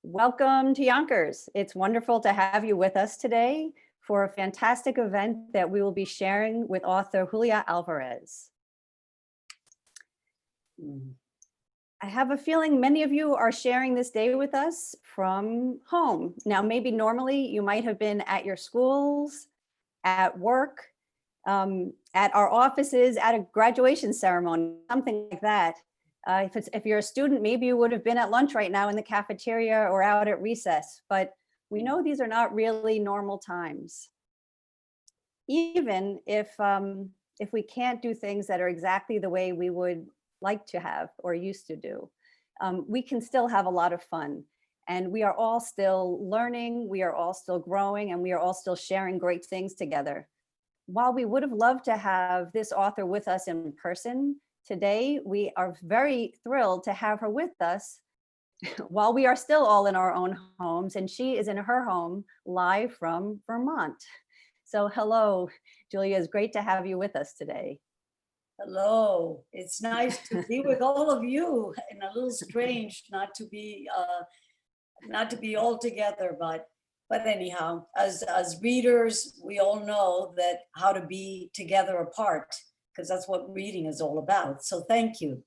Welcome to Yonkers. It's wonderful to have you with us today for a fantastic event that we will be sharing with author Julia Alvarez. I have a feeling many of you are sharing this day with us from home. Now, maybe normally you might have been at your schools, at work, at our offices, at a graduation ceremony, something like that. If you're a student, maybe you would have been at lunch right now in the cafeteria or out at recess, but we know these are not really normal times. Even if we can't do things that are exactly the way we would like to have or used to do, we can still have a lot of fun. And we are all still learning, we are all still growing, and we are all still sharing great things together. While we would have loved to have this author with us in person, today, we are very thrilled to have her with us while we are still all in our own homes, and she is in her home live from Vermont. So hello, Julia, it's great to have you with us today. Hello, it's nice to be with all of you, and a little strange not to be all together, but anyhow, as readers, we all know that how to be together apart, because that's what reading is all about. So thank you.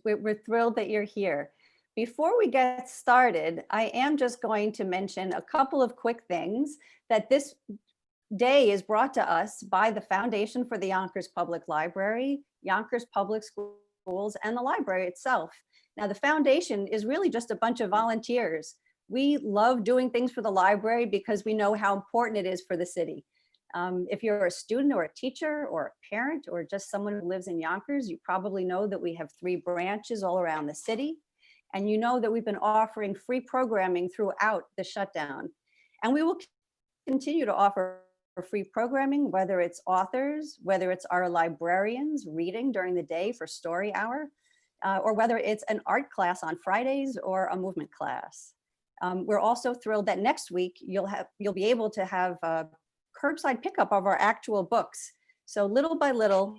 We're thrilled that you're here. Before we get started, I am just going to mention a couple of quick things that this day is brought to us by the Foundation for the Yonkers Public Library, Yonkers Public Schools, and the library itself. Now, the foundation is really just a bunch of volunteers. We love doing things for the library because we know how important it is for the city. If you're a student or a teacher or a parent or just someone who lives in Yonkers, you probably know that we have 3 branches all around the city. And you know that we've been offering free programming throughout the shutdown. And we will continue to offer free programming, whether it's authors, whether it's our librarians reading during the day for story hour, or whether it's an art class on Fridays or a movement class. We're also thrilled that next week you'll be able to have curbside pickup of our actual books. So little by little,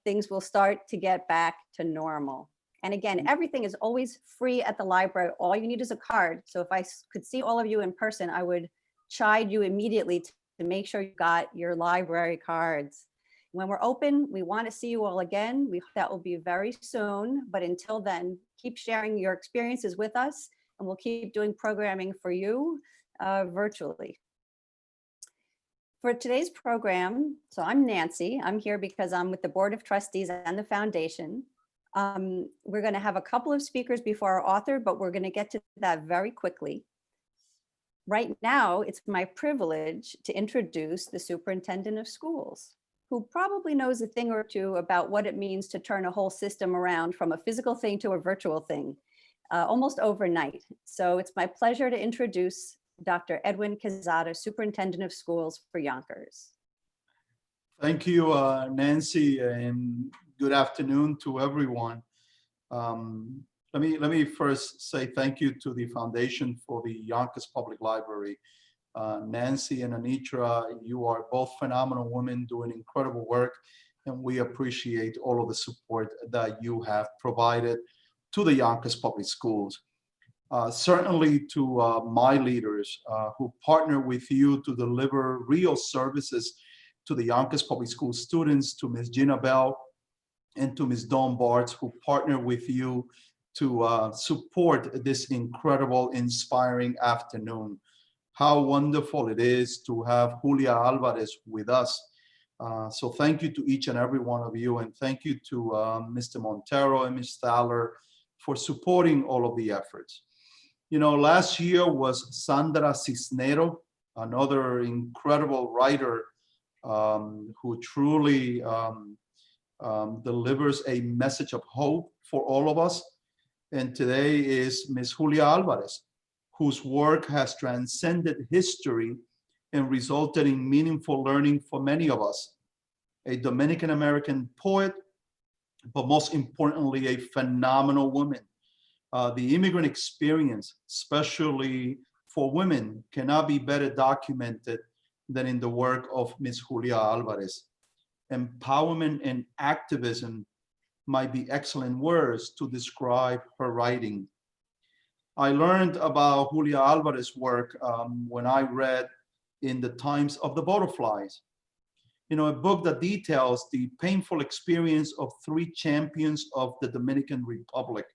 things will start to get back to normal. And again, everything is always free at the library. All you need is a card. So if I could see all of you in person, I would chide you immediately to make sure you got your library cards. When we're open, we want to see you all again. We hope that will be very soon. But until then, keep sharing your experiences with us, and we'll keep doing programming for you virtually. For today's program, so I'm Nancy. I'm here because I'm with the Board of Trustees and the Foundation. We're going to have a couple of speakers before our author, but we're going to get to that very quickly. Right now, it's my privilege to introduce the Superintendent of Schools, who probably knows a thing or two about what it means to turn a whole system around from a physical thing to a virtual thing, almost overnight. So it's my pleasure to introduce Dr. Edwin Quezada, Superintendent of Schools for Yonkers. Thank you, Nancy, and good afternoon to everyone. Let me first say thank you to the Foundation for the Yonkers Public Library. Nancy and Anitra, you are both phenomenal women doing incredible work, and we appreciate all of the support that you have provided to the Yonkers Public Schools. Certainly to my leaders who partner with you to deliver real services to the Yonkers Public School students, to Ms. Gina Bell and to Ms. Dawn Bartz, who partner with you to support this incredible, inspiring afternoon. How wonderful it is to have Julia Alvarez with us. So thank you to each and every one of you, and thank you to Mr. Montero and Ms. Thaler for supporting all of the efforts. You know, last year was Sandra Cisnero, another incredible writer who truly delivers a message of hope for all of us. And today is Ms. Julia Alvarez, whose work has transcended history and resulted in meaningful learning for many of us. A Dominican-American poet, but most importantly, a phenomenal woman. The immigrant experience, especially for women, cannot be better documented than in the work of Ms. Julia Alvarez. Empowerment and activism might be excellent words to describe her writing. I learned about Julia Alvarez's work when I read In the Times of the Butterflies, a book that details the painful experience of three champions of the Dominican Republic,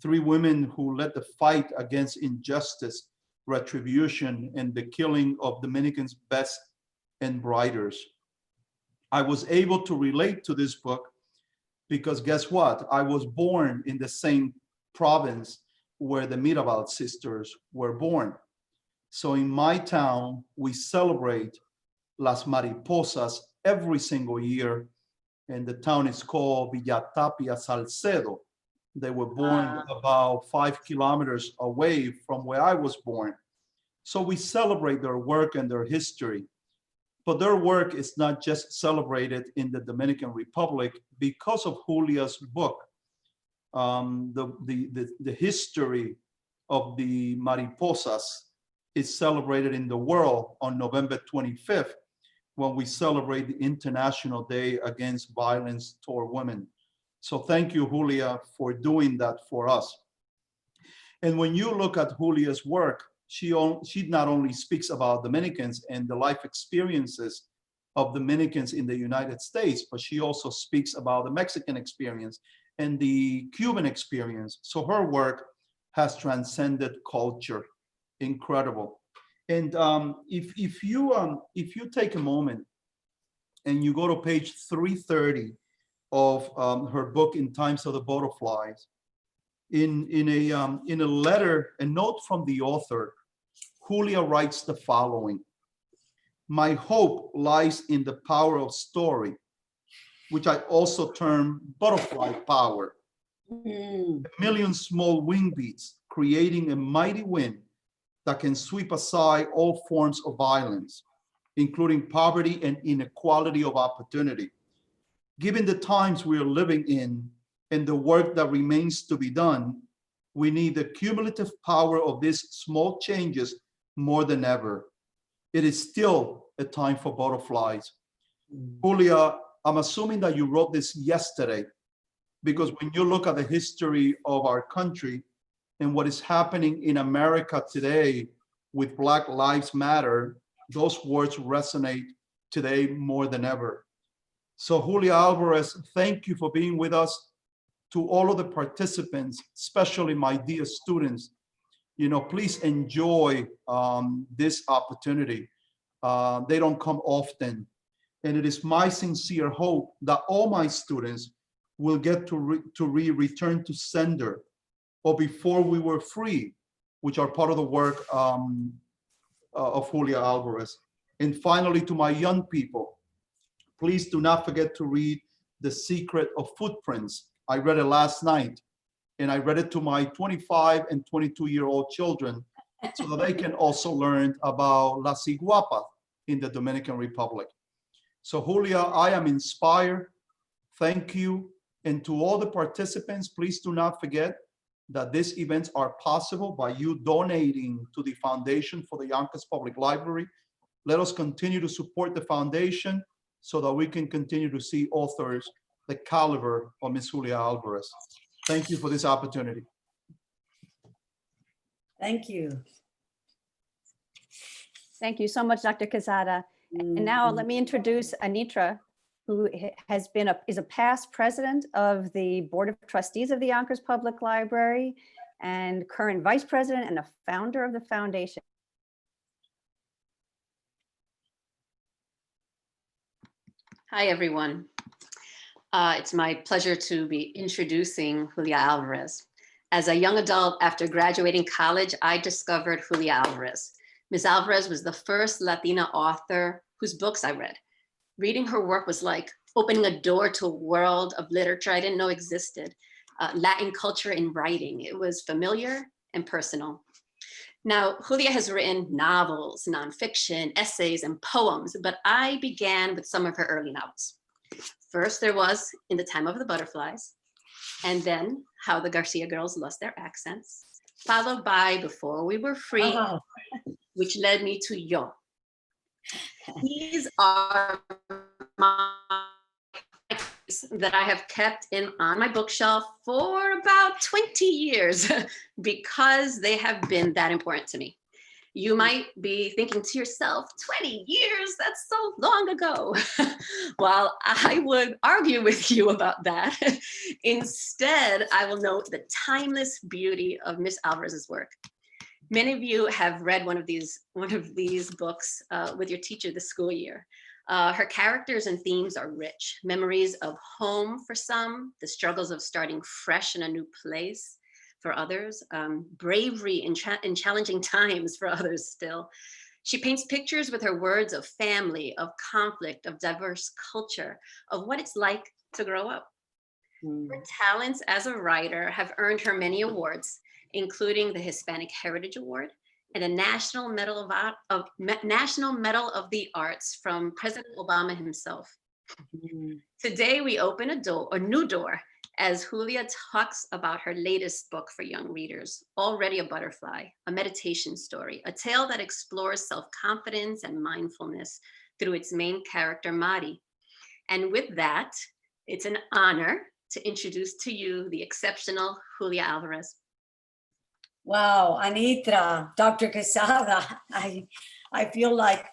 three women who led the fight against injustice, retribution, and the killing of Dominicans' best and brightest. I was able to relate to this book because guess what? I was born in the same province where the Mirabal sisters were born. So in my town, we celebrate Las Mariposas every single year, and the town is called Villa Tapia Salcedo. They were born about 5 kilometers away from where I was born. So we celebrate their work and their history. But their work is not just celebrated in the Dominican Republic because of Julia's book. The history of the Mariposas is celebrated in the world on November 25th, when we celebrate the International Day Against Violence Toward Women. So thank you, Julia, for doing that for us. And when you look at Julia's work, she not only speaks about Dominicans and the life experiences of Dominicans in the United States, but she also speaks about the Mexican experience and the Cuban experience. So her work has transcended culture. Incredible. And if you take a moment and you go to page 330 of her book In Times of the Butterflies, in a letter, a note from the author, Julia writes the following: "My hope lies in the power of story, which I also term butterfly power. A million small wing beats creating a mighty wind that can sweep aside all forms of violence, including poverty and inequality of opportunity. Given the times we are living in and the work that remains to be done, we need the cumulative power of these small changes more than ever. It is still a time for butterflies." Julia, I'm assuming that you wrote this yesterday, because when you look at the history of our country and what is happening in America today with Black Lives Matter, those words resonate today more than ever. So Julia Alvarez, thank you for being with us. To all of the participants, especially my dear students, please enjoy this opportunity. They don't come often. And it is my sincere hope that all my students will get to return to sender, or Before We Were Free, which are part of the work of Julia Alvarez. And finally, to my young people, please do not forget to read The Secret of Footprints. I read it last night, and I read it to my 25 and 22-year-old children so that they can also learn about La Ciguapa in the Dominican Republic. So Julia, I am inspired. Thank you. And to all the participants, please do not forget that these events are possible by you donating to the Foundation for the Yonkers Public Library. Let us continue to support the foundation so that we can continue to see authors the caliber of Ms. Julia Alvarez. Thank you for this opportunity. Thank you. Thank you so much, Dr. Quezada. And now let me introduce Anitra, who is a past president of the Board of Trustees of the Yonkers Public Library and current vice president and a founder of the foundation. Hi, everyone. It's my pleasure to be introducing Julia Alvarez. As a young adult, after graduating college, I discovered Julia Alvarez. Ms. Alvarez was the first Latina author whose books I read. Reading her work was like opening a door to a world of literature I didn't know existed, Latin culture in writing. It was familiar and personal. Now, Julia has written novels, nonfiction, essays, and poems, but I began with some of her early novels. First, there was In the Time of the Butterflies, and then How the Garcia Girls Lost Their Accents, followed by Before We Were Free, which led me to Yo. These are my that I have kept on my bookshelf for about 20 years because they have been that important to me. You might be thinking to yourself, 20 years, that's so long ago. While I would argue with you about that, instead, I will note the timeless beauty of Miss Alvarez's work. Many of you have read one of these books with your teacher this school year. Her characters and themes are rich. Memories of home for some, the struggles of starting fresh in a new place for others, bravery in challenging times for others still. She paints pictures with her words of family, of conflict, of diverse culture, of what it's like to grow up. Her talents as a writer have earned her many awards, including the Hispanic Heritage Award and a National Medal of the Arts from President Obama himself. Today, we open a new door, as Julia talks about her latest book for young readers, Already a Butterfly, a meditation story, a tale that explores self-confidence and mindfulness through its main character, Mari. And with that, it's an honor to introduce to you the exceptional Julia Alvarez. Wow, Anitra, Dr. Quesada, I feel like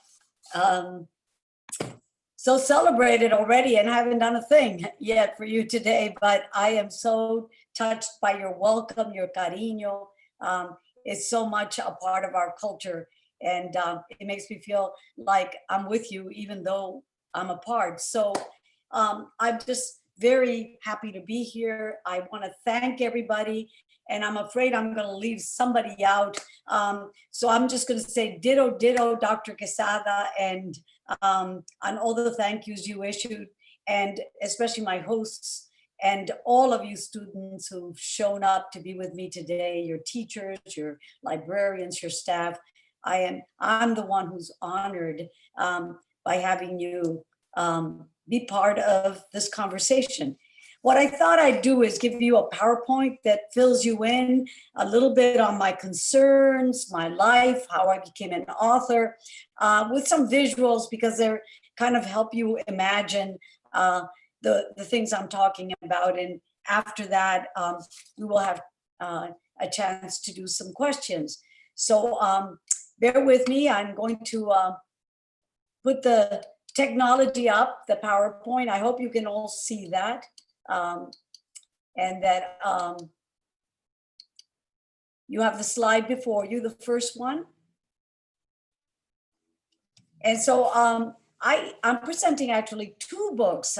so celebrated already and haven't done a thing yet for you today, but I am so touched by your welcome, your cariño. It's so much a part of our culture, and it makes me feel like I'm with you even though I'm apart. So I'm just very happy to be here. I want to thank everybody, and I'm afraid I'm going to leave somebody out. So I'm just going to say ditto, ditto, Dr. Quesada, and on all the thank yous you issued, and especially my hosts and all of you students who've shown up to be with me today, your teachers, your librarians, your staff. I'm the one who's honored by having you be part of this conversation. What I thought I'd do is give you a PowerPoint that fills you in a little bit on my concerns, my life, how I became an author, with some visuals, because they're kind of help you imagine the things I'm talking about. And after that, we will have a chance to do some questions. So bear with me. I'm going to put the technology up, the PowerPoint. I hope you can all see that. And that you have the slide before you, the first one. And so I'm presenting actually two books.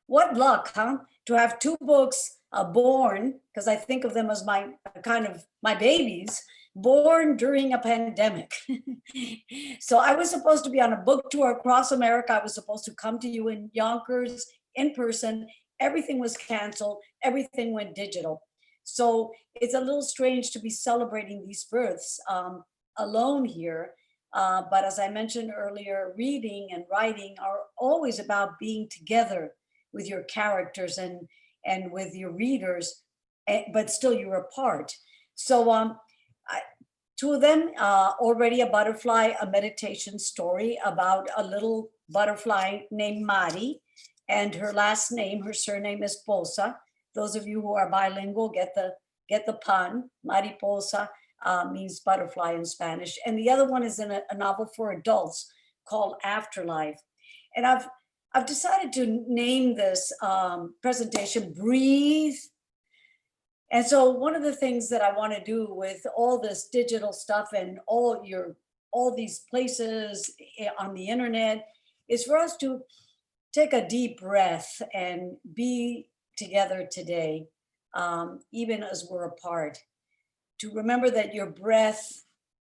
What luck, huh? To have two books born, because I think of them as my kind of my babies, born during a pandemic. So I was supposed to be on a book tour across America. I was supposed to come to you in Yonkers in person. Everything was canceled. Everything went digital. So it's a little strange to be celebrating these births alone here. But as I mentioned earlier, reading and writing are always about being together with your characters and with your readers, but still you're apart. So two of them, Already a Butterfly, a meditation story about a little butterfly named Mari, and her last name, her surname is Posa. Those of you who are bilingual get the pun. Mariposa means butterfly in Spanish. And the other one is in a novel for adults called Afterlife. And I've decided to name this presentation Breathe. And so one of the things that I want to do with all this digital stuff and all these places on the internet is for us to take a deep breath and be together today, even as we're apart. To remember that your breath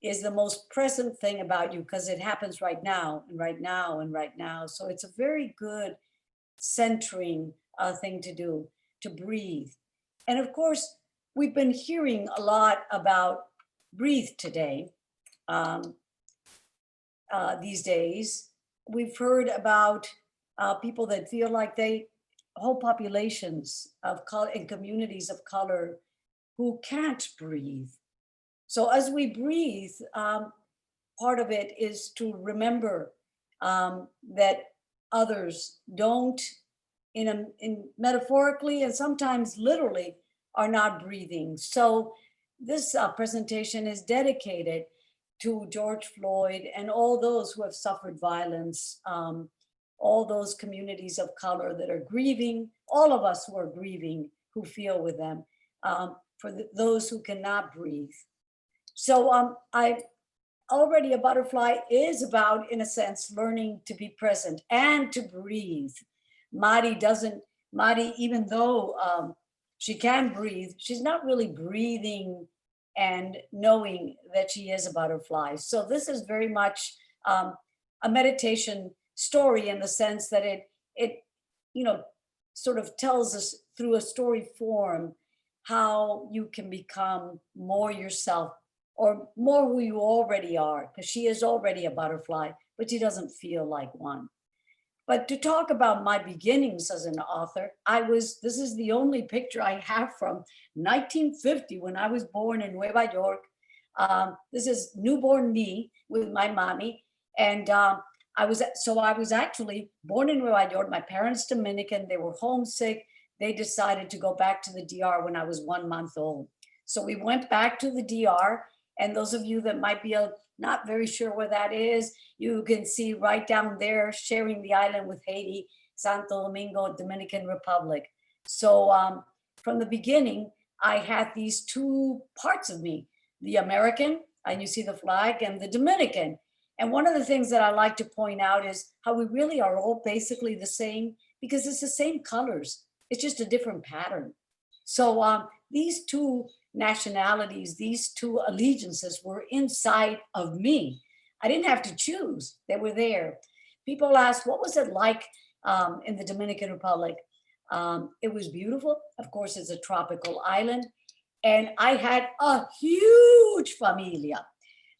is the most present thing about you, because it happens right now and right now and right now. So it's a very good centering thing to do, to breathe. And of course, we've been hearing a lot about breathe today, these days. We've heard about people that feel like whole populations of color and communities of color who can't breathe. So as we breathe, part of it is to remember that others don't in metaphorically and sometimes literally are not breathing. So this presentation is dedicated to George Floyd and all those who have suffered violence, all those communities of color that are grieving, all of us who are grieving, who feel with them, for those who cannot breathe. So already a butterfly is about, in a sense, learning to be present and to breathe. Mari, even though she can breathe, she's not really breathing and knowing that she is a butterfly. So this is very much a meditation story in the sense that it sort of tells us through a story form how you can become more yourself or more who you already are, because she is already a butterfly, but she doesn't feel like one. But to talk about my beginnings as an author, this is the only picture I have from 1950 when I was born in Nueva York. This is newborn me with my mommy. And I was actually born in Nueva York. My parents Dominican, they were homesick. They decided to go back to the DR when I was 1 month old. So we went back to the DR. And those of you that might be not very sure where that is, you can see right down there, sharing the island with Haiti, Santo Domingo, Dominican Republic. So from the beginning, I had these two parts of me, the American, and you see the flag, and the Dominican. And one of the things that I like to point out is how we really are all basically the same, because it's the same colors. It's just a different pattern. So these two nationalities, these two allegiances were inside of me. I didn't have to choose, they were there. People asked, what was it like in the Dominican Republic? It was beautiful. Of course, it's a tropical island. And I had a huge familia.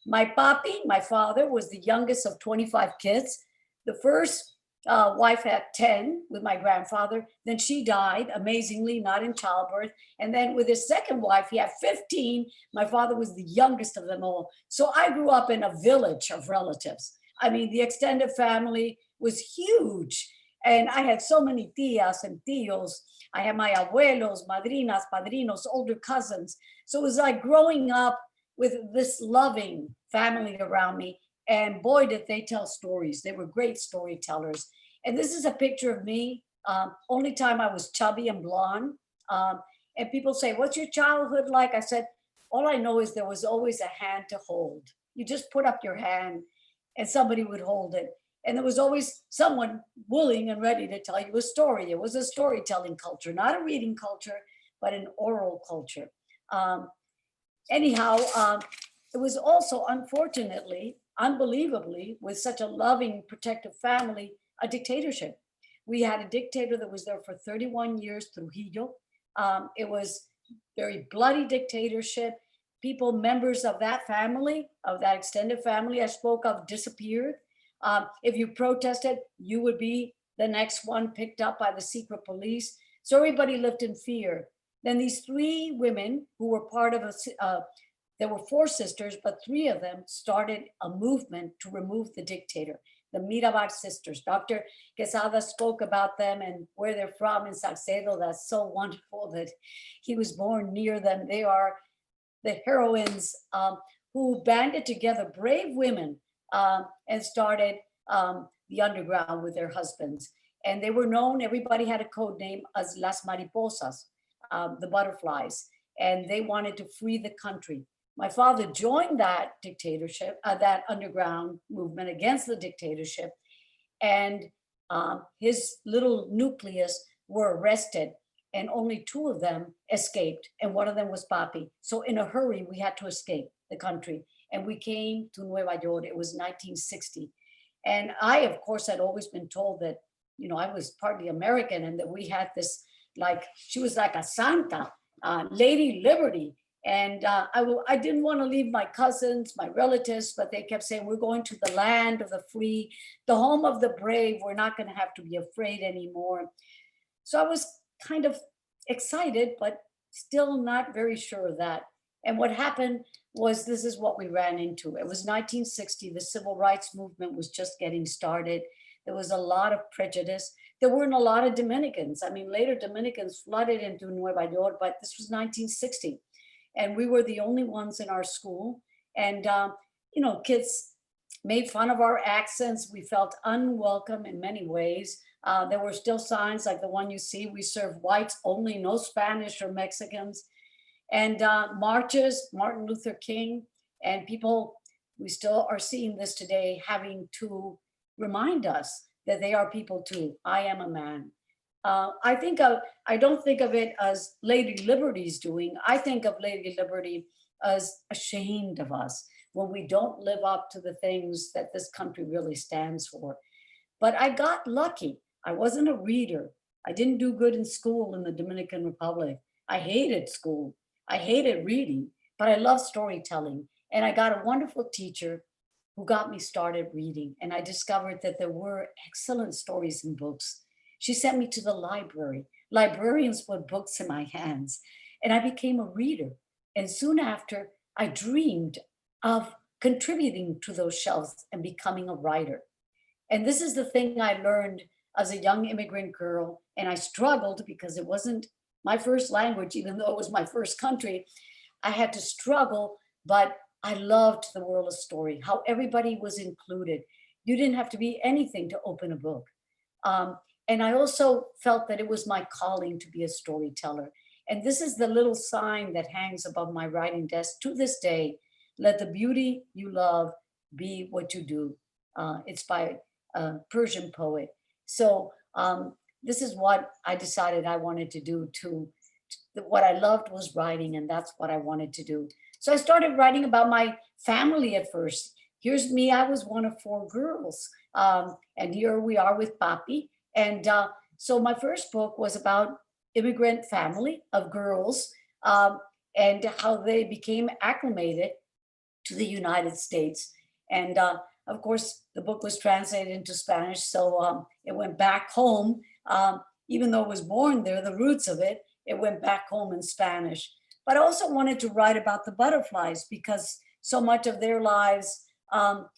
My papi, my father, was the youngest of 25 kids. The first wife had 10 with my grandfather. Then she died, amazingly, not in childbirth. And then with his second wife, he had 15. My father was the youngest of them all. So I grew up in a village of relatives. I mean, the extended family was huge. And I had so many tias and tios. I had my abuelos, madrinas, padrinos, older cousins. So it was like growing up with this loving family around me. And boy, did they tell stories. They were great storytellers. And this is a picture of me. Only time I was chubby and blonde. And people say, what's your childhood like? I said, all I know is there was always a hand to hold. You just put up your hand and somebody would hold it. And there was always someone willing and ready to tell you a story. It was a storytelling culture, not a reading culture, but an oral culture. Anyhow, it was also, unfortunately, unbelievably, with such a loving, protective family, a dictatorship. We had a dictator that was there for 31 years, Trujillo. It was very bloody dictatorship. People, members of that family, of that extended family I spoke of, disappeared. If you protested, you would be the next one picked up by the secret police. So everybody lived in fear. Then these three women who were part of there were four sisters, but three of them started a movement to remove the dictator, the Mirabar sisters. Dr. Quesada spoke about them and where they're from in Salcedo. That's so wonderful that he was born near them. They are the heroines who banded together, brave women, and started the underground with their husbands. And they were known, everybody had a code name as Las Mariposas, the butterflies, and they wanted to free the country. My father joined that dictatorship, that underground movement against the dictatorship, and his little nucleus were arrested, and only two of them escaped, and one of them was Papi. So in a hurry, we had to escape the country, and we came to Nueva York. It was 1960. And I, of course, had always been told that, I was partly American and that we had this, she was like a Santa, Lady Liberty. And I didn't want to leave my cousins, my relatives, but they kept saying, we're going to the land of the free, the home of the brave. We're not going to have to be afraid anymore. So I was kind of excited, but still not very sure of that. And what happened was, this is what we ran into. It was 1960. The civil rights movement was just getting started. There was a lot of prejudice. There weren't a lot of Dominicans. I mean, later Dominicans flooded into Nueva York, but this was 1960. And we were the only ones in our school. And, you know, kids made fun of our accents. We felt unwelcome in many ways. There were still signs like the one you see, we serve whites only, no Spanish or Mexicans. And marches, Martin Luther King, and people, we still are seeing this today, having to remind us that they are people too. I am a man. I don't think of it as Lady Liberty's doing. I think of Lady Liberty as ashamed of us when we don't live up to the things that this country really stands for. But I got lucky. I wasn't a reader. I didn't do good in school in the Dominican Republic. I hated school. I hated reading, but I love storytelling. And I got a wonderful teacher who got me started reading. And I discovered that there were excellent stories in books. She sent me to the library. Librarians put books in my hands. And I became a reader. And soon after, I dreamed of contributing to those shelves and becoming a writer. And this is the thing I learned as a young immigrant girl. And I struggled because it wasn't my first language, even though it was my first country. I had to struggle, but I loved the world of story, how everybody was included. You didn't have to be anything to open a book. And I also felt that it was my calling to be a storyteller. And this is the little sign that hangs above my writing desk to this day. Let the beauty you love be what you do. It's by a Persian poet. So this is what I decided I wanted to do what I loved was writing, and that's what I wanted to do. So I started writing about my family at first. Here's me, I was one of 4 girls. And here we are with Papi. And so my first book was about immigrant family of girls and how they became acclimated to the United States. And of course, the book was translated into Spanish, so it went back home. Even though it was born there, the roots of it, it went back home in Spanish. But I also wanted to write about the butterflies because so much of their lives, or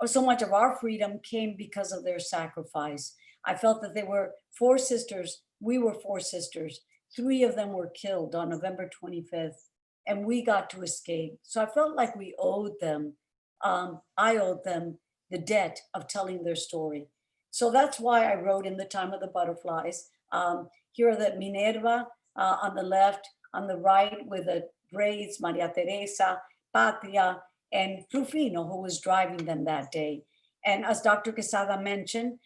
so much of our freedom came because of their sacrifice. I felt that they were 4 sisters. We were 4 sisters. 3 of them were killed on November 25th, and we got to escape. So I felt like we owed them. I owed them the debt of telling their story. So that's why I wrote In the Time of the Butterflies. Here are the Minerva on the left, on the right with the braids, Maria Teresa, Patria, and Rufino, who was driving them that day. And as Dr. Quesada mentioned,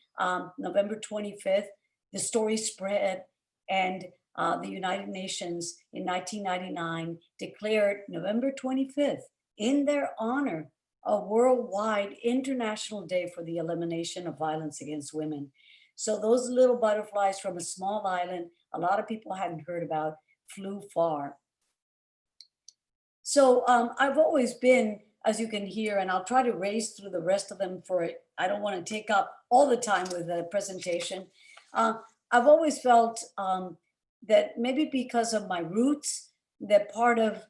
November 25th, the story spread, and the United Nations in 1999 declared November 25th in their honor a worldwide international day for the elimination of violence against women. So those little butterflies from a small island, a lot of people hadn't heard about, flew far. So I've always been, as you can hear, and I'll try to race through the rest of them for it. I don't want to take up all the time with the presentation. I've always felt that maybe because of my roots, that part of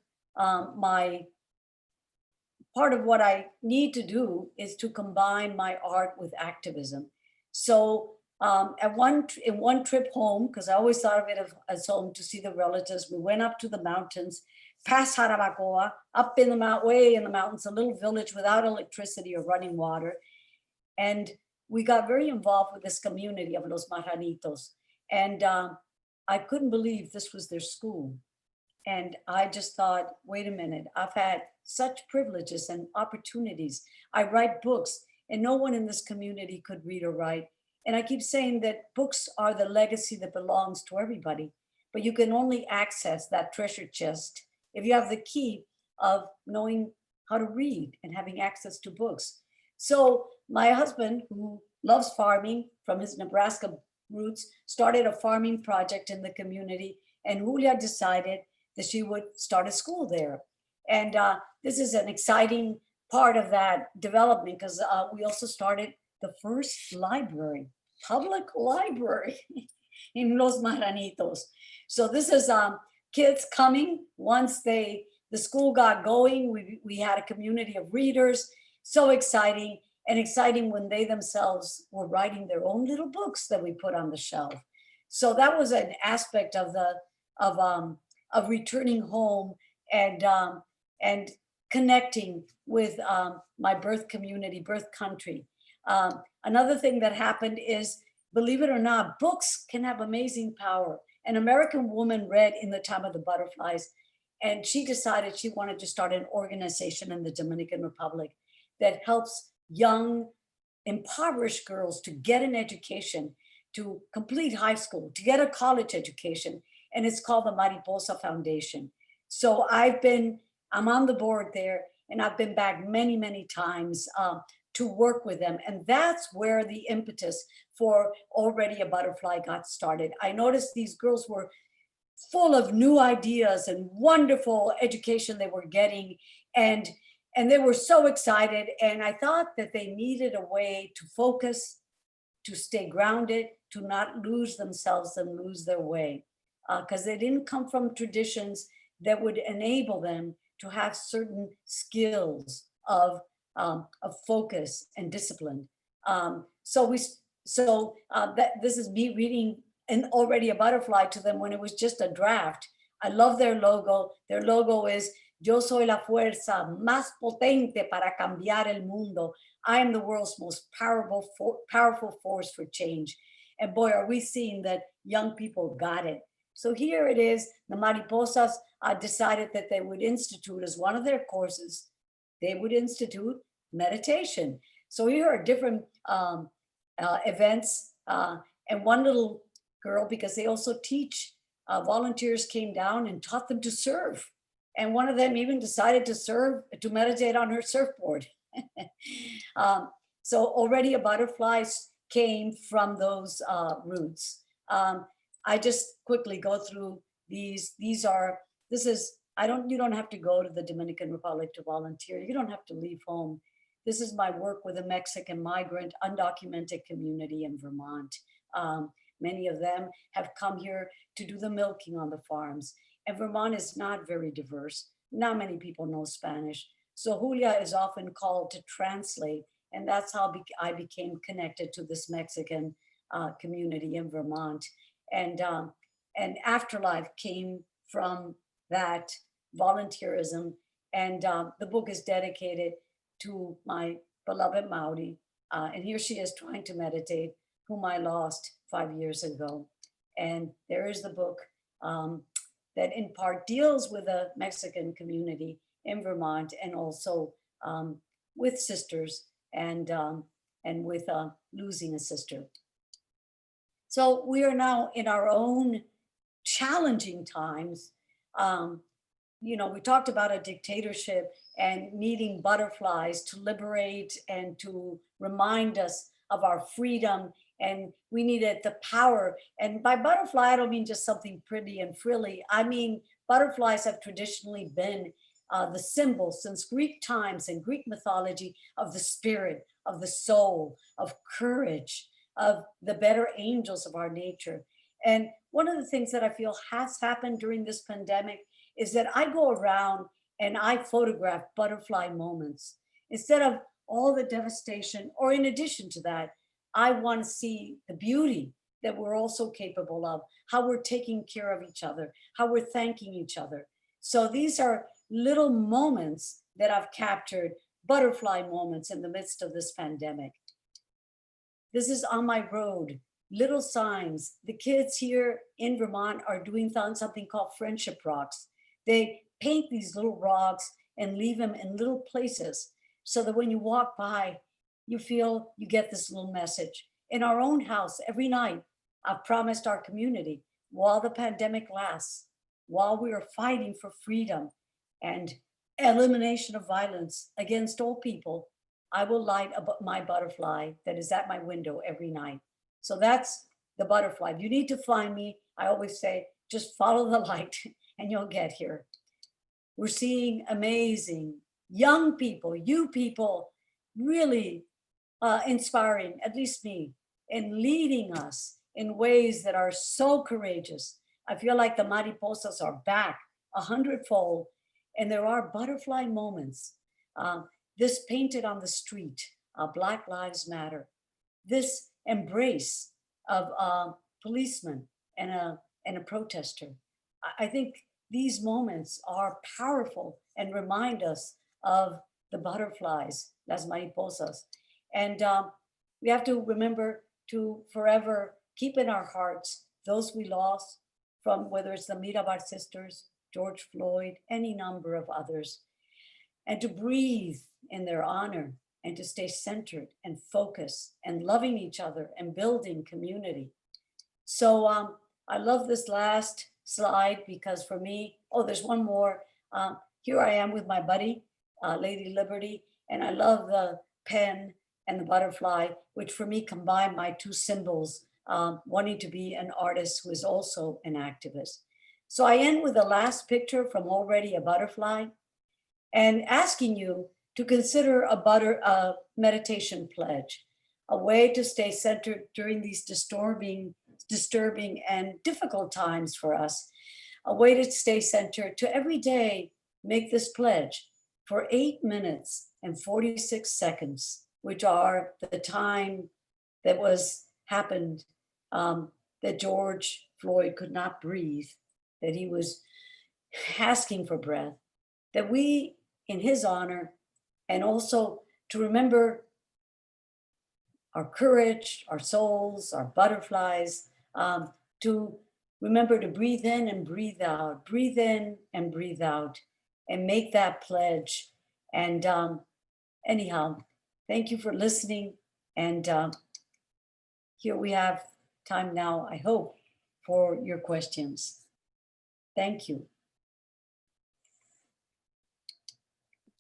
what I need to do is to combine my art with activism. So in one trip home, because I always thought of it as home to see the relatives, we went up to the mountains, past Jarabacoa, up in the way in the mountains, a little village without electricity or running water. And we got very involved with this community of Los Marranitos. And I couldn't believe this was their school. And I just thought, wait a minute, I've had such privileges and opportunities. I write books and no one in this community could read or write. And I keep saying that books are the legacy that belongs to everybody, but you can only access that treasure chest if you have the key of knowing how to read and having access to books. So my husband, who loves farming from his Nebraska roots, started a farming project in the community, and Julia decided that she would start a school there. And this is an exciting part of that development because we also started the first library, public library in Los Marranitos. So this is kids coming once the school got going. We had a community of readers, so exciting. and exciting when they themselves were writing their own little books that we put on the shelf. So that was an aspect of of returning home and connecting with my birth community, birth country. Another thing that happened is, believe it or not, books can have amazing power. An American woman read In the Time of the Butterflies, and she decided she wanted to start an organization in the Dominican Republic that helps young, impoverished girls to get an education, to complete high school, to get a college education. And it's called the Mariposa Foundation. So I'm on the board there, and I've been back many, many times to work with them. And that's where the impetus for Already a Butterfly got started. I noticed these girls were full of new ideas and wonderful education they were getting. And they were so excited. And I thought that they needed a way to focus, to stay grounded, to not lose themselves and lose their way. Because they didn't come from traditions that would enable them to have certain skills of focus and discipline. This is me reading and Already a Butterfly to them when it was just a draft. I love their logo. Their logo is Yo soy la fuerza más potente para cambiar el mundo. I am the world's most powerful force for change. And boy, are we seeing that young people got it. So here it is, the Mariposas decided that they would institute as one of their courses, they would institute meditation. So here are different events, and one little girl, because they also teach, volunteers came down and taught them to surf. And one of them even decided to meditate on her surfboard. So Already a Butterflies came from those roots. I just quickly go through these. You don't have to go to the Dominican Republic to volunteer. You don't have to leave home. This is my work with a Mexican migrant undocumented community in Vermont. Many of them have come here to do the milking on the farms. And Vermont is not very diverse. Not many people know Spanish. So Julia is often called to translate. And that's how I became connected to this Mexican community in Vermont. And Afterlife came from that volunteerism. And the book is dedicated to my beloved Maori. And here she is trying to meditate, whom I lost 5 years ago. And there is the book that in part deals with the Mexican community in Vermont, and also with sisters and with losing a sister. So we are now in our own challenging times. We talked about a dictatorship and needing butterflies to liberate and to remind us of our freedom. And we needed the power. And by butterfly, I don't mean just something pretty and frilly. I mean, butterflies have traditionally been the symbol since Greek times and Greek mythology of the spirit, of the soul, of courage, of the better angels of our nature. And one of the things that I feel has happened during this pandemic is that I go around and I photograph butterfly moments. Instead of all the devastation, or in addition to that, I want to see the beauty that we're also capable of, how we're taking care of each other, how we're thanking each other. So these are little moments that I've captured, butterfly moments in the midst of this pandemic. This is on my road, little signs. The kids here in Vermont are doing something called friendship rocks. They paint these little rocks and leave them in little places so that when you walk by, you feel you get this little message. In our own house, every night, I've promised our community, while the pandemic lasts, while we are fighting for freedom and elimination of violence against all people, I will light my butterfly that is at my window every night. So that's the butterfly. If you need to find me, I always say, just follow the light and you'll get here. We're seeing amazing young people, you people, really inspiring, at least me, and leading us in ways that are so courageous. I feel like the mariposas are back 100-fold, and there are butterfly moments. This painted on the street Black Lives Matter, this embrace of a policeman and a protester. I think these moments are powerful and remind us of the butterflies, las mariposas. And we have to remember to forever keep in our hearts those we lost, from whether it's the Mirabar sisters, George Floyd, any number of others, and to breathe in their honor and to stay centered and focused and loving each other and building community. So I love this last slide because for me, oh, there's one more. Here I am with my buddy, Lady Liberty, and I love the pen and the butterfly, which for me combine my two symbols, wanting to be an artist who is also an activist. So I end with the last picture from Already a Butterfly and asking you to consider a meditation pledge, a way to stay centered during these disturbing and difficult times for us, a way to stay centered, to every day make this pledge for 8 minutes and 46 seconds, which are the time that happened, that George Floyd could not breathe, that he was asking for breath, that we, in his honor, and also to remember our courage, our souls, our butterflies, to remember to breathe in and breathe out, breathe in and breathe out, and make that pledge. And anyhow, thank you for listening. And here we have time now, I hope, for your questions. Thank you.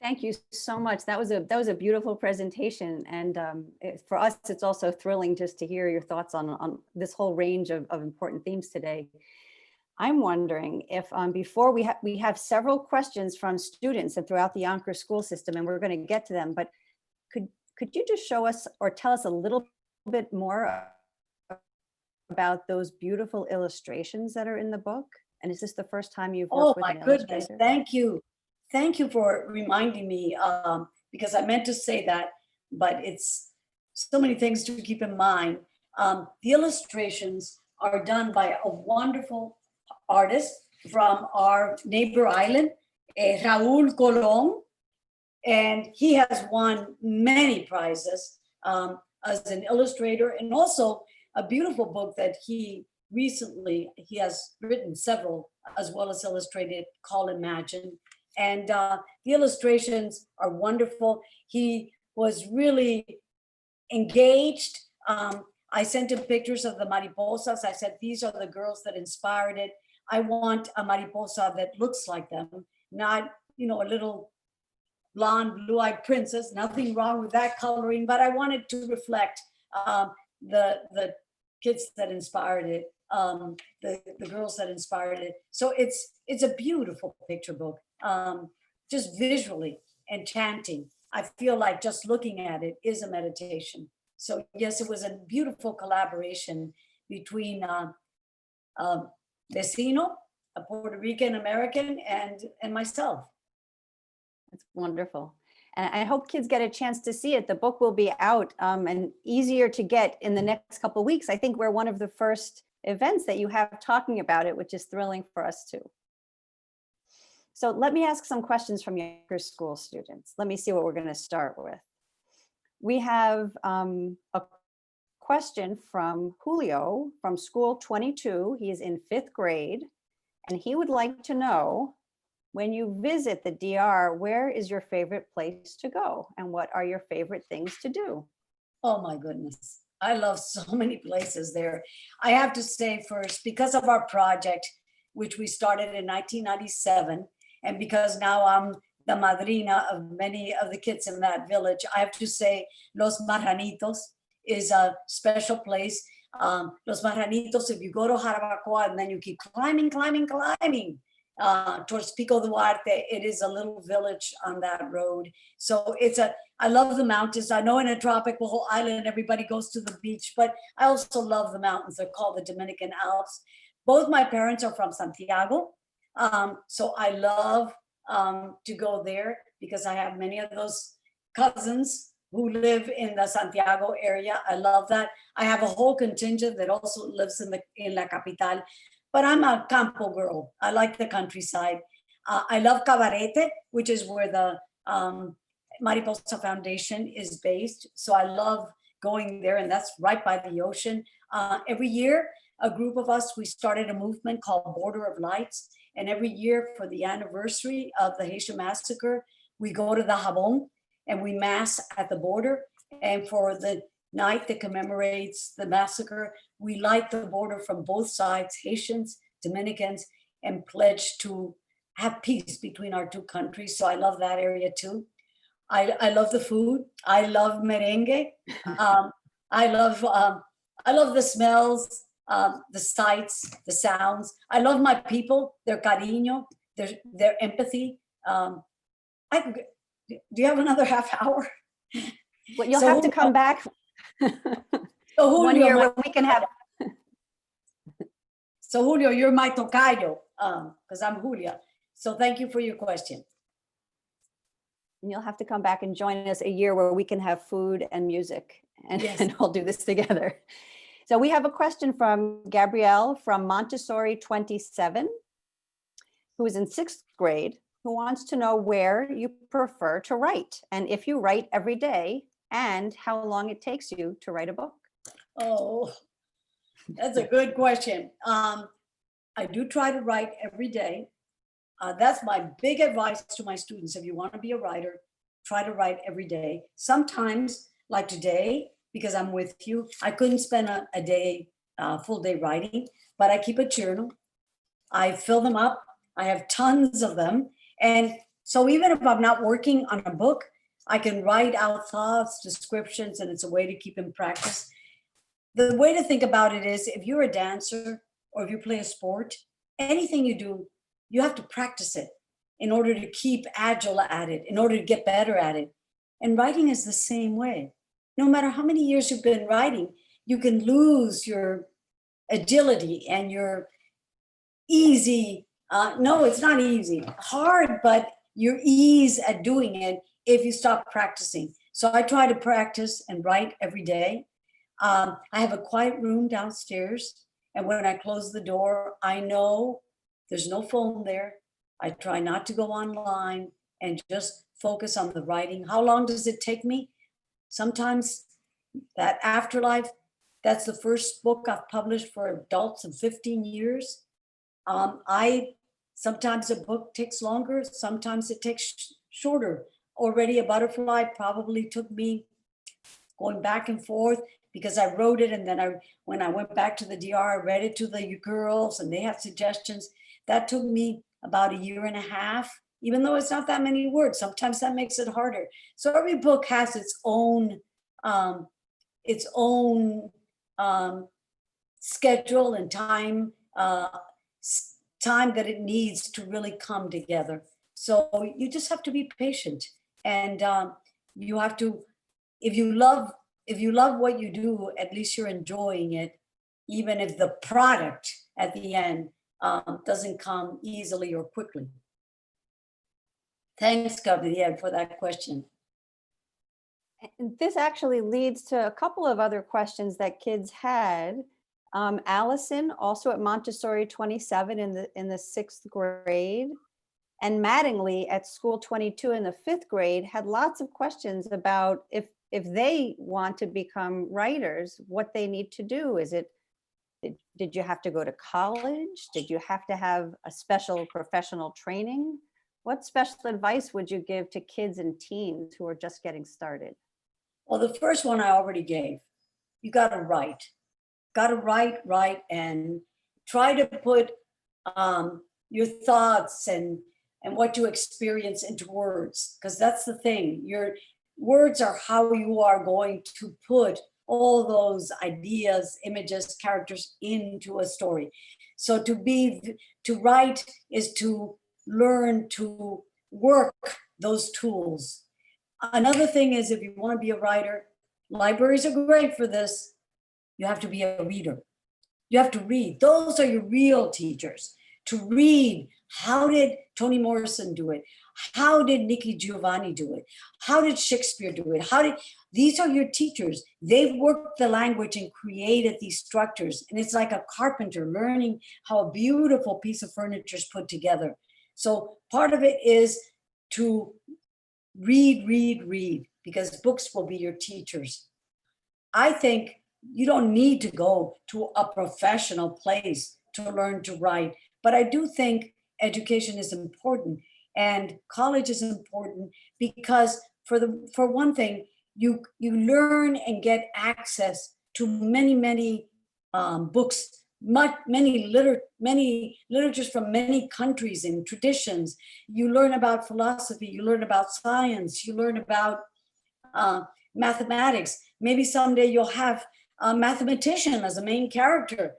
Thank you so much. That was a beautiful presentation, and for us, it's also thrilling just to hear your thoughts on this whole range of important themes today. I'm wondering if before we have several questions from students and throughout the Yonkers school system, and we're going to get to them. But could you just show us or tell us a little bit more about those beautiful illustrations that are in the book? And is this the first time you've worked with an illustrator? Oh my goodness! Thank you. Thank you for reminding me, because I meant to say that, but it's so many things to keep in mind. The illustrations are done by a wonderful artist from our neighbor island, Raúl Colón, and he has won many prizes as an illustrator, and also a beautiful book that he has written several, as well as illustrated, called Imagine. And the illustrations are wonderful. He was really engaged. I sent him pictures of the mariposas. I said, these are the girls that inspired it. I want a mariposa that looks like them, not, a little blonde, blue-eyed princess. Nothing wrong with that coloring, but I wanted to reflect the kids that inspired it, the girls that inspired it. So it's a beautiful picture book. Just visually enchanting. I feel like just looking at it is a meditation. So yes, it was a beautiful collaboration between Vecino, a Puerto Rican American, and myself. That's wonderful. And I hope kids get a chance to see it. The book will be out and easier to get in the next couple of weeks. I think we're one of the first events that you have talking about it, which is thrilling for us too. So let me ask some questions from your school students. Let me see what we're going to start with. We have a question from Julio from school 22. He is in 5th grade, and he would like to know, when you visit the DR, where is your favorite place to go? And what are your favorite things to do? Oh my goodness. I love so many places there. I have to say first, because of our project, which we started in 1997, and because now I'm the madrina of many of the kids in that village, I have to say Los Marranitos is a special place. Los Marranitos, if you go to Jarabacoa and then you keep climbing towards Pico Duarte, it is a little village on that road. So I love the mountains. I know in a tropical island, everybody goes to the beach, but I also love the mountains. They're called the Dominican Alps. Both my parents are from Santiago. So I love to go there because I have many of those cousins who live in the Santiago area. I love that. I have a whole contingent that also lives in La Capital, but I'm a campo girl. I like the countryside. I love Cabarete, which is where the Mariposa Foundation is based. So I love going there, and that's right by the ocean. Every year, a group of us, we started a movement called Border of Lights. And every year for the anniversary of the Haitian massacre, we go to the Jabón and we mass at the border. And for the night that commemorates the massacre, we light the border from both sides, Haitians, Dominicans, and pledge to have peace between our two countries. So I love that area too. I love the food. I love merengue. I love the smells, the sights, the sounds. I love my people, their cariño, their empathy. Do you have another half hour? Well, you'll So have to Julio- come back So one Julio, year my- when we can have. So Julio, you're my tocayo, because I'm Julia. So thank you for your question. You'll have to come back and join us a year where we can have food and music and, Yes. and we'll do this together. So we have a question from Gabrielle from Montessori 27, who is in 6th grade, who wants to know where you prefer to write and if you write every day and how long it takes you to write a book. Oh, that's a good question. I do try to write every day. That's my big advice to my students. If you want to be a writer, try to write every day. Sometimes, like today, because I'm with you, I couldn't spend a day, full day writing, but I keep a journal. I fill them up. I have tons of them. And so even if I'm not working on a book, I can write out thoughts, descriptions, and it's a way to keep in practice. The way to think about it is if you're a dancer or if you play a sport, anything you do, you have to practice it in order to keep agile at it, in order to get better at it. And writing is the same way. No matter how many years you've been writing, you can lose your agility and your easy, no, it's not easy, hard, but your ease at doing it if you stop practicing. So I try to practice and write every day. I have a quiet room downstairs. And when I close the door, I know there's no phone there. I try not to go online and just focus on the writing. How long does it take me? Sometimes that Afterlife, that's the first book I've published for adults in 15 years. Sometimes a book takes longer, sometimes it takes shorter. Already a Butterfly probably took me going back and forth because I wrote it and then when I went back to the DR, I read it to the girls and they had suggestions. That took me about 1.5 years, even though it's not that many words. Sometimes that makes it harder. So every book has its own schedule and time that it needs to really come together. So you just have to be patient, and you have to, if you love what you do, at least you're enjoying it, even if the product at the end doesn't come easily or quickly. Thanks, Gabrielle, for that question. And this actually leads to a couple of other questions that kids had. Allison, also at Montessori 27 in the 6th grade, and Mattingly at School 22 in the 5th grade had lots of questions about if they want to become writers, what they need to do. Did you have to go to college? Did you have to have a special professional training? What special advice would you give to kids and teens who are just getting started? Well, the first one I already gave. You got to write. Got to write, and try to put your thoughts and what you experience into words, because that's the thing. Your words are how you are going to put all those ideas, images, characters into a story. So to write is to learn to work those tools. Another thing is, if you want to be a writer, libraries are great for this. You have to be a reader. You have to read. Those are your real teachers. To read, how did Toni Morrison do it? How did Nikki Giovanni do it? How did Shakespeare do it? These are your teachers. They've worked the language and created these structures. And it's like a carpenter learning how a beautiful piece of furniture is put together. So part of it is to read, because books will be your teachers. I think you don't need to go to a professional place to learn to write, but I do think education is important and college is important because for one thing, you learn and get access to many books, many literatures from many countries and traditions. You learn about philosophy, you learn about science, you learn about mathematics. Maybe someday you'll have a mathematician as a main character,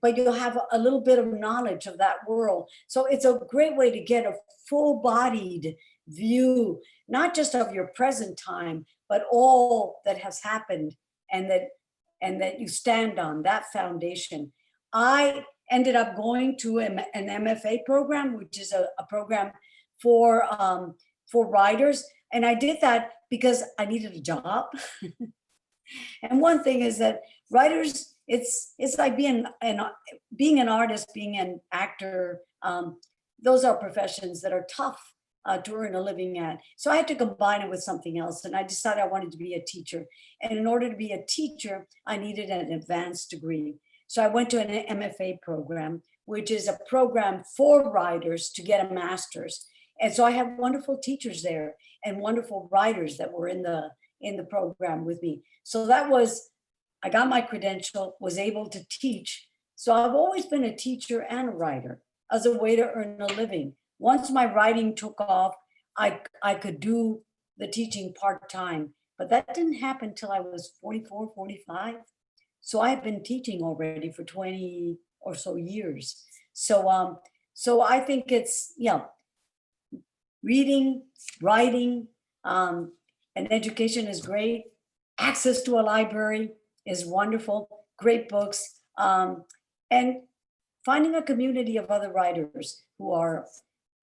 but you'll have a little bit of knowledge of that world. So it's a great way to get a full-bodied view, not just of your present time, but all that has happened and that you stand on, that foundation. I ended up going to an MFA program, which is a program for writers. And I did that because I needed a job. And one thing is that writers, it's like being an artist, being an actor. Those are professions that are tough to earn a living at. So I had to combine it with something else. And I decided I wanted to be a teacher. And in order to be a teacher, I needed an advanced degree. So I went to an MFA program, which is a program for writers to get a master's. And so I have wonderful teachers there and wonderful writers that were in the program with me. So I got my credential, was able to teach. So I've always been a teacher and a writer as a way to earn a living. Once my writing took off, I could do the teaching part-time, but that didn't happen until I was 44, 45. So I've been teaching already for 20 or so years. So I think it's, reading, writing, and education is great. Access to a library is wonderful, great books, and finding a community of other writers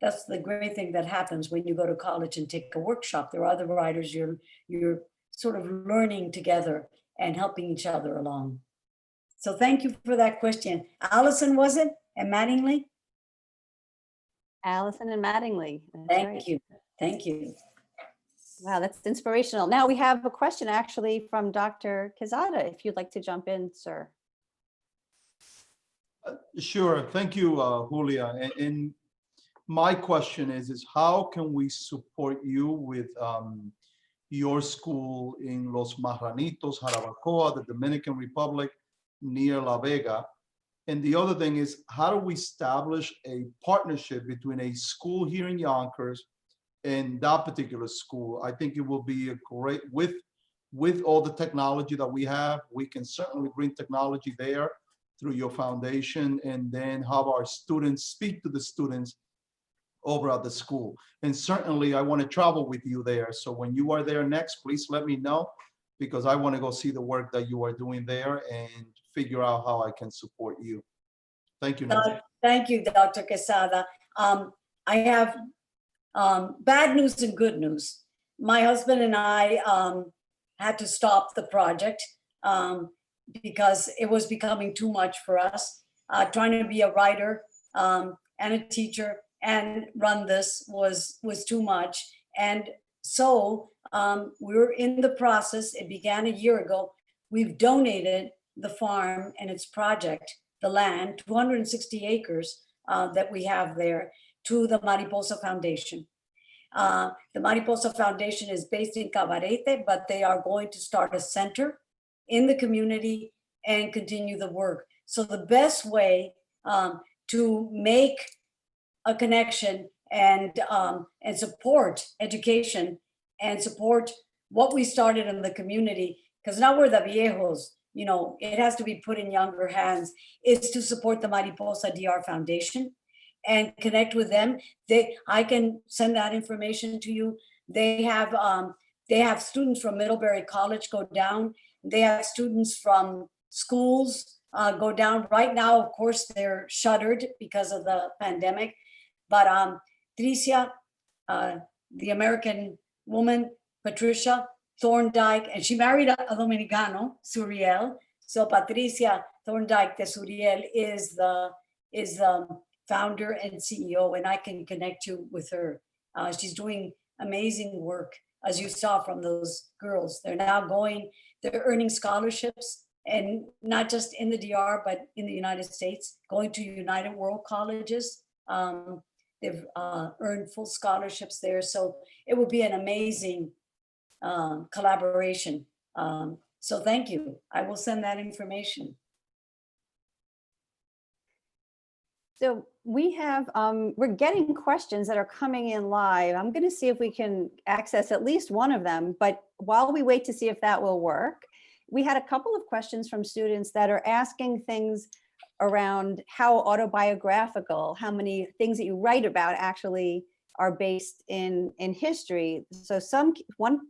that's the great thing that happens when you go to college and take a workshop. There are other writers you're sort of learning together and helping each other along. So thank you for that question. Allison, was it? And Mattingly? Allison and Mattingly. Thank you. Thank you. Wow, that's inspirational. Now we have a question actually from Dr. Quezada, if you'd like to jump in, sir. Sure. Thank you, Julia. And my question is how can we support you with your school in Los Marranitos, Jarabacoa, the Dominican Republic, near La Vega? And the other thing is, how do we establish a partnership between a school here in Yonkers and that particular school? I think it will be a great, with all the technology that we have, we can certainly bring technology there through your foundation, and then have our students speak to the students over at the school. And certainly I want to travel with you there. So when you are there next, please let me know, because I want to go see the work that you are doing there and figure out how I can support you. Thank you, Nancy. Thank you, Dr. Quesada. I have bad news and good news. My husband and I had to stop the project because it was becoming too much for us. Trying to be a writer and a teacher and run this was too much. And so we're in the process. It began a year ago. We've donated the farm and its project, the land, 260 acres that we have there, to the Mariposa Foundation. The Mariposa Foundation is based in Cabarete, but they are going to start a center in the community and continue the work. So the best way to make a connection and support education and support what we started in the community, because now we're the viejos, it has to be put in younger hands, is to support the Mariposa DR Foundation and connect with them. I can send that information to you. They have students from Middlebury College go down. They have students from schools go down. Right now, of course, they're shuttered because of the pandemic. But Tricia the American woman, Patricia Thorndike, and she married a Dominicano, Suriel. So Patricia Thorndike de Suriel is the founder and CEO, and I can connect you with her. She's doing amazing work, as you saw from those girls. They're earning scholarships, and not just in the DR, but in the United States, going to United World Colleges. They've earned full scholarships there. So it will be an amazing collaboration. So thank you. I will send that information. So we have, we're getting questions that are coming in live. I'm going to see if we can access at least one of them, but while we wait to see if that will work, we had a couple of questions from students that are asking things around how autobiographical, how many things that you write about actually are based in history. So one,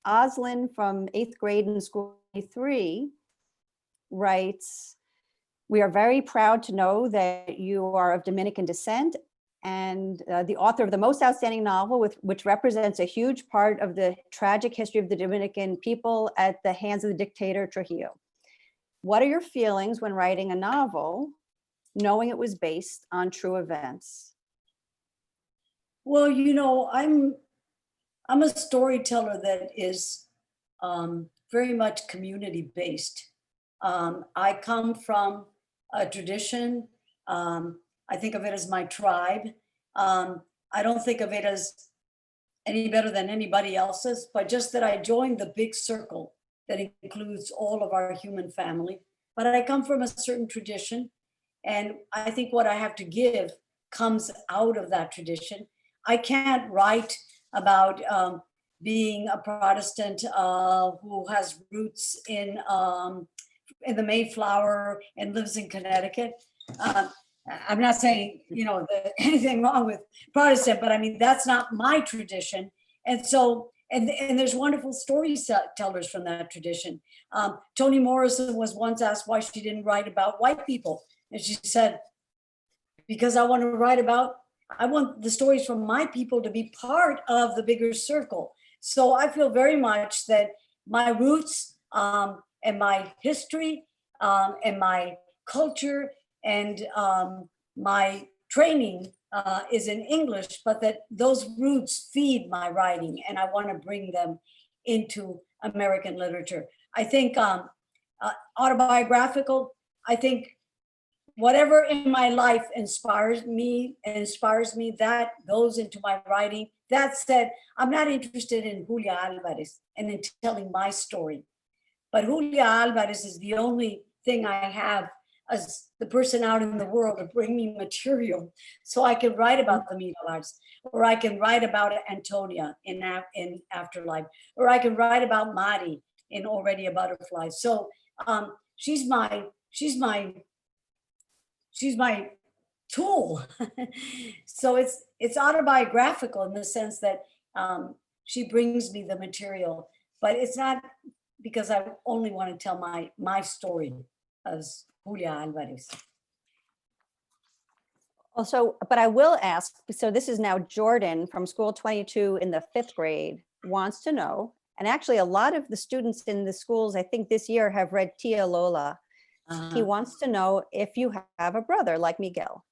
Oslin from 8th grade in school 3 writes, "We are very proud to know that you are of Dominican descent and the author of the most outstanding novel, which represents a huge part of the tragic history of the Dominican people at the hands of the dictator Trujillo. What are your feelings when writing a novel, knowing it was based on true events?" Well, you know, I'm a storyteller that is very much community based. I come from a tradition. I think of it as my tribe. I don't think of it as any better than anybody else's, but just that I joined the big circle that includes all of our human family. But I come from a certain tradition, and I think what I have to give comes out of that tradition. I can't write about being a Protestant who has roots in the Mayflower and lives in Connecticut. I'm not saying, you know, anything wrong with Protestant, but I mean, that's not my tradition. And so, and there's wonderful storytellers from that tradition. Toni Morrison was once asked why she didn't write about white people. And she said, because I want the stories from my people to be part of the bigger circle. So I feel very much that my roots and my history and my culture and my training is in English, but that those roots feed my writing, and I want to bring them into American literature. I think autobiographical, I think whatever in my life inspires me, that goes into my writing. That said, I'm not interested in Julia Alvarez and in telling my story. But Julia Alvarez is the only thing I have as the person out in the world to bring me material. So I can write about the Middle Arts, or I can write about Antonia in Afterlife, or I can write about Mari in Already a Butterfly. So she's my tool. So it's autobiographical in the sense that she brings me the material, but it's not because I only want to tell my story as Julia Alvarez. Also, but I will ask, so this is now Jordan from school 22 in the 5th grade wants to know, and actually a lot of the students in the schools, I think this year, have read Tia Lola. He wants to know if you have a brother like Miguel.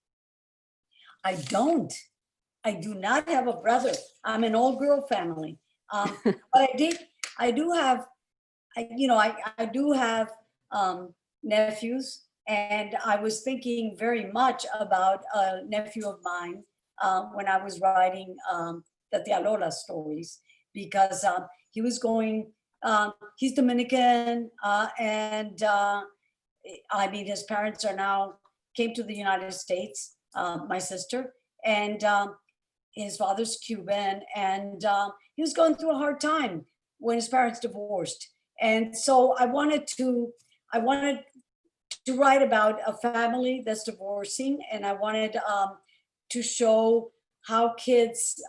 I don't. I do not have a brother. I'm an all-girl family. But I do have nephews, and I was thinking very much about a nephew of mine when I was writing the Tia Lola stories, because he was going, he's Dominican, and I mean, his parents came to the United States, my sister, and his father's Cuban, and he was going through a hard time when his parents divorced. And so I wanted to write about a family that's divorcing, and I wanted to show how kids,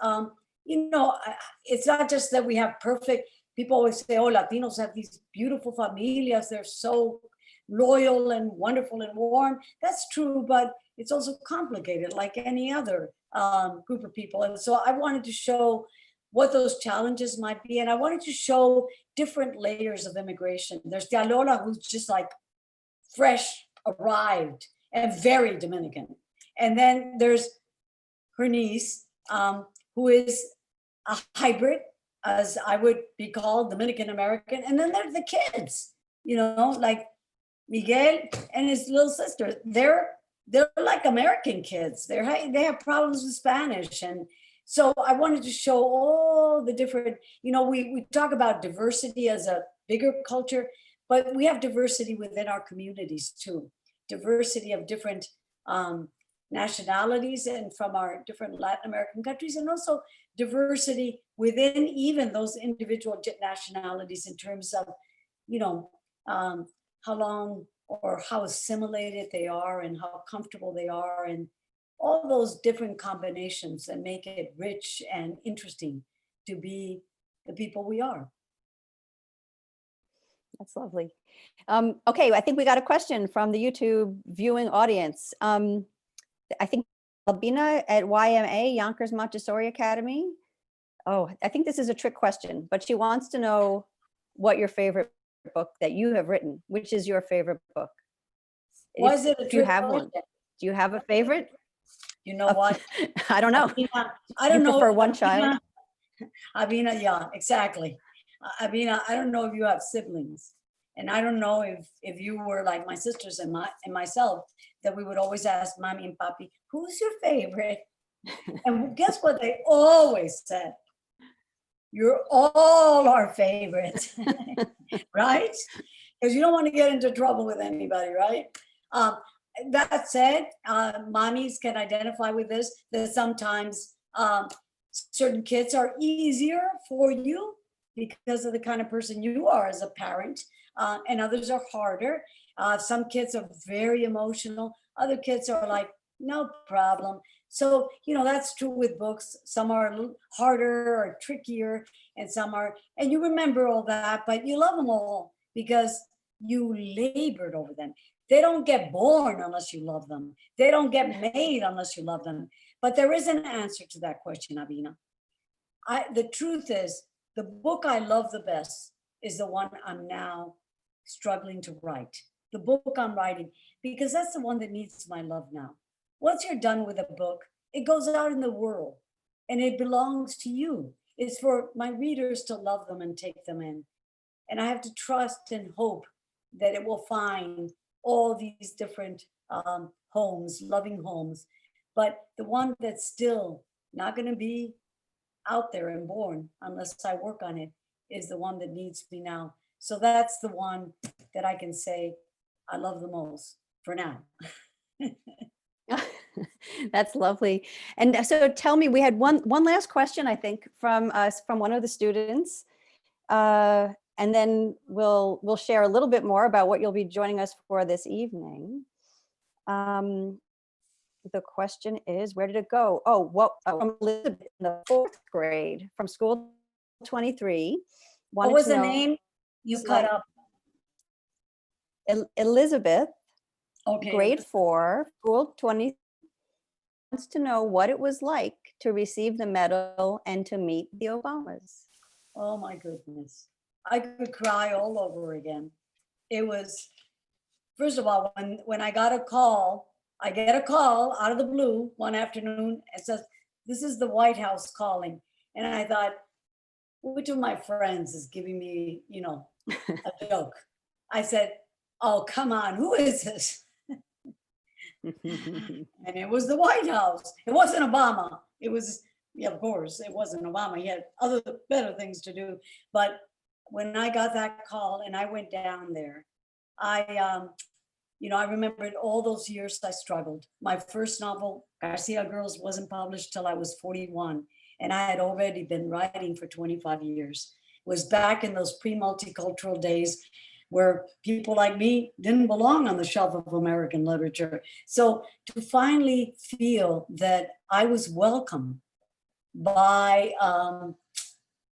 it's not just that we have perfect, people always say, oh, Latinos have these beautiful familias, they're so loyal and wonderful and warm. That's true, but it's also complicated like any other group of people. And so I wanted to show what those challenges might be. And I wanted to show different layers of immigration. There's Lola, who's just like fresh arrived and very Dominican. And then there's her niece, who is a hybrid, as I would be called, Dominican American. And then there's the kids, you know, like Miguel and his little sister. They're like American kids. They have problems with Spanish. And so I wanted to show all the different, you know, we talk about diversity as a bigger culture, but we have diversity within our communities too. Diversity of different nationalities and from our different Latin American countries, and also diversity within even those individual nationalities in terms of, you know, how long or how assimilated they are and how comfortable they are, and all those different combinations that make it rich and interesting to be the people we are. That's lovely. Okay, I think we got a question from the YouTube viewing audience. I think Albina at YMA, Yonkers Montessori Academy. Oh, I think this is a trick question, but she wants to know what your favorite book that you have written. Which is your favorite book? Why is it a If you trick have one. question? Do you have a favorite? You know what? I don't know. I don't You know. prefer one child? Abina, yeah, exactly. Abina, I don't know if you have siblings. And I don't know if you were like my sisters and myself, that we would always ask Mommy and Papi, who's your favorite? And guess what they always said? You're all our favorites, right? Because you don't want to get into trouble with anybody, right? That said, mommies can identify with this, that sometimes certain kids are easier for you because of the kind of person you are as a parent, and others are harder. Some kids are very emotional. Other kids are like, no problem. So, you know, that's true with books. Some are a little harder or trickier, and some are, and you remember all that, but you love them all because you labored over them. They don't get born unless you love them. They don't get made unless you love them. But there is an answer to that question, Abina. The truth is, the book I love the best is the one I'm now struggling to write. The book I'm writing, because that's the one that needs my love now. Once you're done with a book, it goes out in the world and it belongs to you. It's for my readers to love them and take them in. And I have to trust and hope that it will find all these different homes, loving homes. But the one that's still not going to be out there and born unless I work on it is the one that needs me now. So that's the one that I can say I love the most for now. That's lovely. And so tell me, we had one last question, I think, from one of the students. And then we'll share a little bit more about what you'll be joining us for this evening. The question is, where did it go? Oh, from Elizabeth in the 4th grade from school 23. What was the name? You cut up. Elizabeth, Okay. grade 4, school 20, wants to know what it was like to receive the medal and to meet the Obamas. Oh my goodness. I could cry all over again. It was, first of all, when I got a call, I get a call out of the blue one afternoon. It says, this is the White House calling. And I thought, which of my friends is giving me, you know, a joke? I said, oh, come on, who is this? And it was the White House. It wasn't Obama. It was, yeah, of course, it wasn't Obama. He had other better things to do. But when I got that call and I went down there, I remembered all those years I struggled. My first novel, Garcia Girls, wasn't published till I was 41. And I had already been writing for 25 years. It was back in those pre-multicultural days where people like me didn't belong on the shelf of American literature. So to finally feel that I was welcome by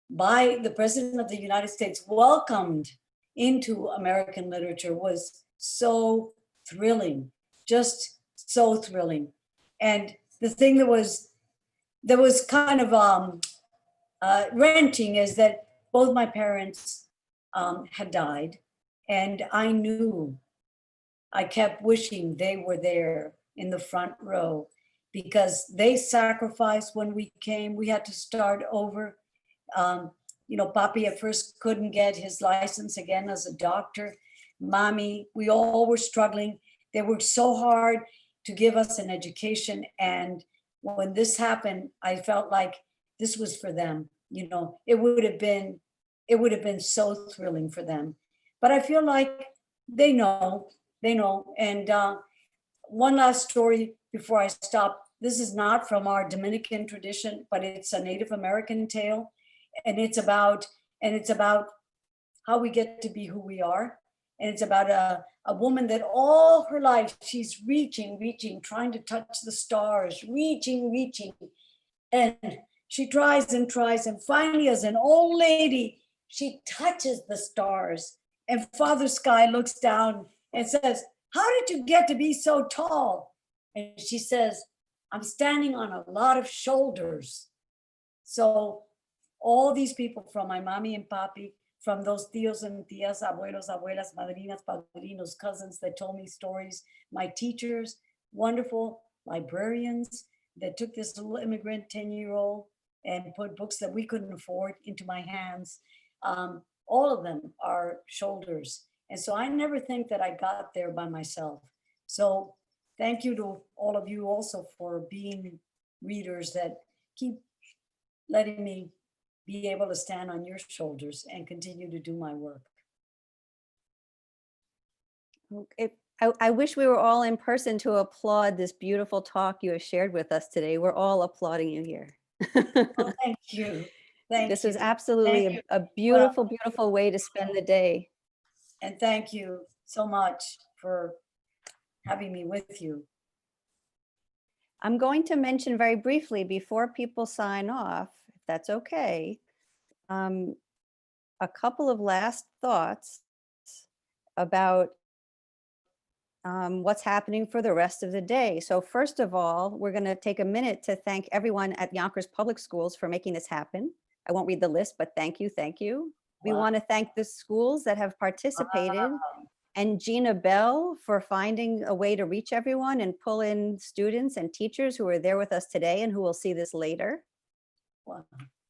the President of the United States, welcomed into American literature, was so thrilling, just so thrilling. And the thing that was there was kind of wrenching is that both my parents had died, and I kept wishing they were there in the front row because they sacrificed when we came. We had to start over. Papi at first couldn't get his license again as a doctor. Mommy, we all were struggling. They worked so hard to give us an education. And when this happened, I felt like this was for them. It would have been so thrilling for them. But I feel like they know. And one last story before I stop. This is not from our Dominican tradition, but it's a Native American tale. And it's about how we get to be who we are. And it's about a woman that all her life she's reaching, trying to touch the stars, reaching. And she tries and tries. And finally, as an old lady, she touches the stars. And Father Sky looks down and says, "How did you get to be so tall?" And she says, "I'm standing on a lot of shoulders." So all these people, from my mommy and papi, from those tios and tias, abuelos, abuelas, madrinas, padrinos, cousins that told me stories, my teachers, wonderful librarians that took this little immigrant 10-year-old and put books that we couldn't afford into my hands. All of them are shoulders. And so I never think that I got there by myself. So thank you to all of you also for being readers that keep letting me be able to stand on your shoulders and continue to do my work. I wish we were all in person to applaud this beautiful talk you have shared with us today. We're all applauding you here. Oh, thank you. This was absolutely a beautiful, beautiful way to spend the day. And thank you so much for having me with you. I'm going to mention very briefly before people sign off, if that's okay, a couple of last thoughts about what's happening for the rest of the day. So first of all, we're going to take a minute to thank everyone at Yonkers Public Schools for making this happen. I won't read the list, but thank you, thank you. We want to thank the schools that have participated and Gina Bell for finding a way to reach everyone and pull in students and teachers who are there with us today and who will see this later. Wow.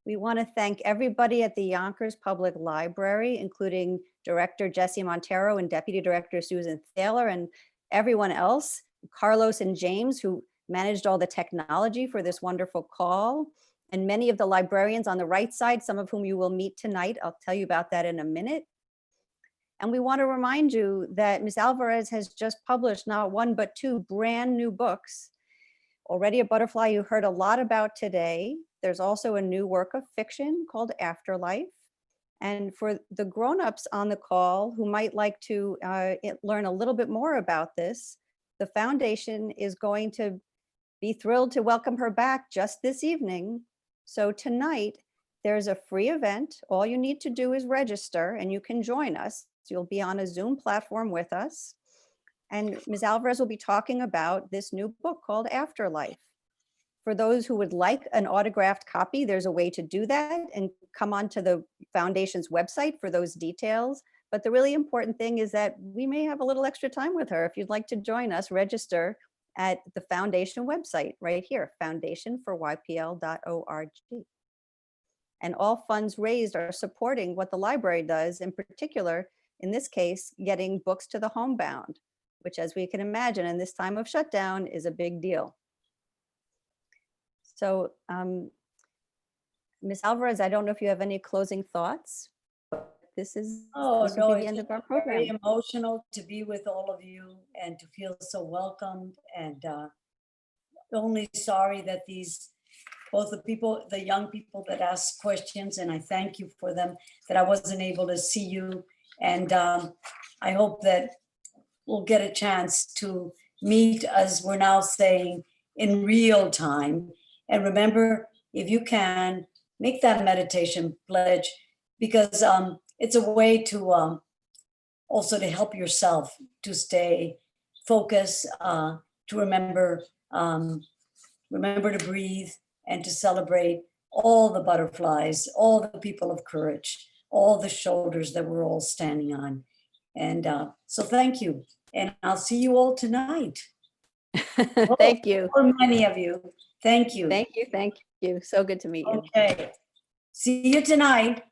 We want to thank everybody at the Yonkers Public Library, including Director Jesse Montero and Deputy Director Susan Thaler and everyone else, Carlos and James, who managed all the technology for this wonderful call, and many of the librarians on the right side, some of whom you will meet tonight. I'll tell you about that in a minute. And we want to remind you that Ms. Alvarez has just published not one, but two brand new books. Already a Butterfly you heard a lot about today. There's also a new work of fiction called Afterlife. And for the grown-ups on the call who might like to learn a little bit more about this, the foundation is going to be thrilled to welcome her back just this evening. So tonight, there's a free event. All you need to do is register and you can join us. You'll be on a Zoom platform with us. And Ms. Alvarez will be talking about this new book called Afterlife. For those who would like an autographed copy, there's a way to do that and come onto the foundation's website for those details. But the really important thing is that we may have a little extra time with her. If you'd like to join us, register at the foundation website right here, foundationforypl.org. And all funds raised are supporting what the library does, in particular, in this case, getting books to the homebound, which, as we can imagine, in this time of shutdown is a big deal. So, Ms. Alvarez, I don't know if you have any closing thoughts, but this will be the end of our program. Very emotional to be with all of you and to feel so welcomed, and only sorry that both the young people that ask questions, and I thank you for them, that I wasn't able to see you. And I hope that we'll get a chance to meet, as we're now saying, in real time. And remember, if you can, make that meditation pledge, because it's a way to also to help yourself to stay focused, to remember to breathe, and to celebrate all the butterflies, all the people of courage, all the shoulders that we're all standing on. And so thank you. And I'll see you all tonight. Thank you. Or many of you. Thank you. Thank you. Thank you. So good to meet you. Okay. See you tonight.